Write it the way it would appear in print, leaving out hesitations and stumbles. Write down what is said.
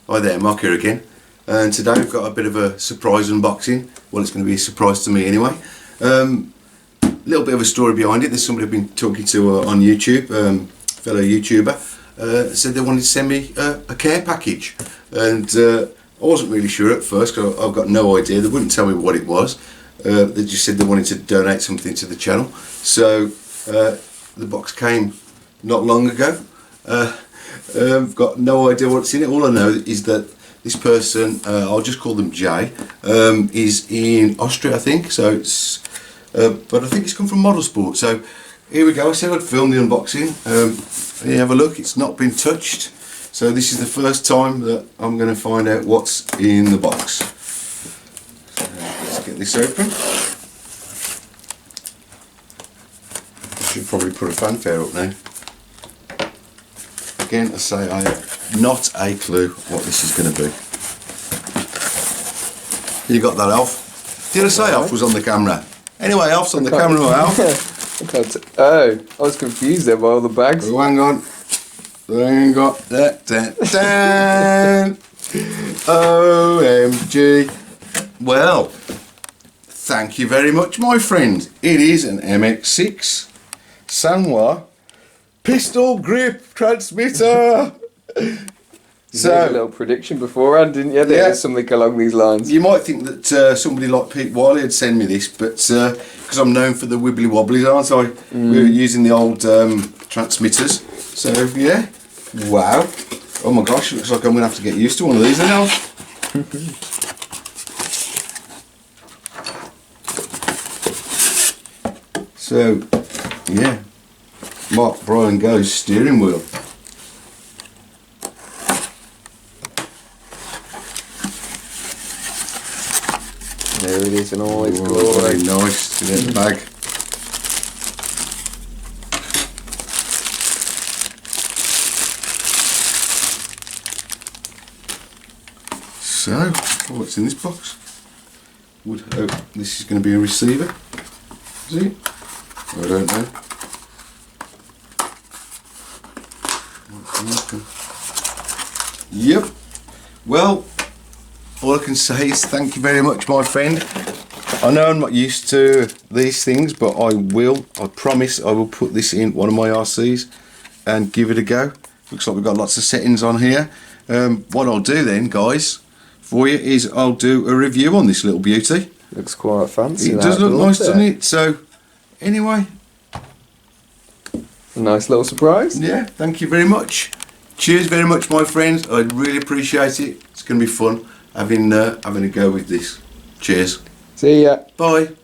Hi there, Mark here again, and today we've got a bit of a surprise unboxing. Well, it's going to be a surprise to me anyway. Little bit of a story behind it. There's somebody I've been talking to on YouTube, fellow YouTuber, said they wanted to send me a care package, and I wasn't really sure at first because I've got no idea. They wouldn't tell me what it was. They just said they wanted to donate something to the channel. So the box came not long ago. I've got no idea what's in it. All I know is that this person, I'll just call them Jay, is in Austria, I think. So it's, but I think it's come from Model Sport. So here we go. I said I'd film the unboxing. Here, have a look. It's not been touched. So this is the first time that I'm going to find out what's in the box. So let's get this open. I should probably put a fanfare up now. Again, I say I have not a clue what this is going to be. You got that, Alf? Did I say Alf was on the camera? Anyway, Alf's on the camera, Alf. Oh, I was confused there by all the bags. Oh, hang on. Hang on. OMG. Well, thank you very much, my friend. It is an MX6 Sanwa pistol grip transmitter. You made a little prediction beforehand, didn't you? There was something along these lines. You might think that somebody like Pete Wiley would send me this, but because I'm known for the wibbly wobblies, aren't I? We were using the old transmitters. So yeah, wow. Oh my gosh, looks like I'm going to have to get used to one of these now. So yeah, Mark Brian Go's steering wheel. There it is in all its glory. Very nice to get the bag. So, what's in this box? Would hope this is going to be a receiver. Is it? I don't know. Yep. Well, all I can say is thank you very much, my friend. I know I'm not used to these things, but I promise I will put this in one of my RCs and give it a go. Looks like we've got lots of settings on here. What I'll do then, guys, for you is I'll do a review on this little beauty. Looks quite fancy. It does look nice, doesn't it? So, anyway. A nice little surprise. Yeah, thank you very much. Cheers very much, my friends. I really appreciate it. It's going to be fun having a go with this. Cheers. See ya. Bye.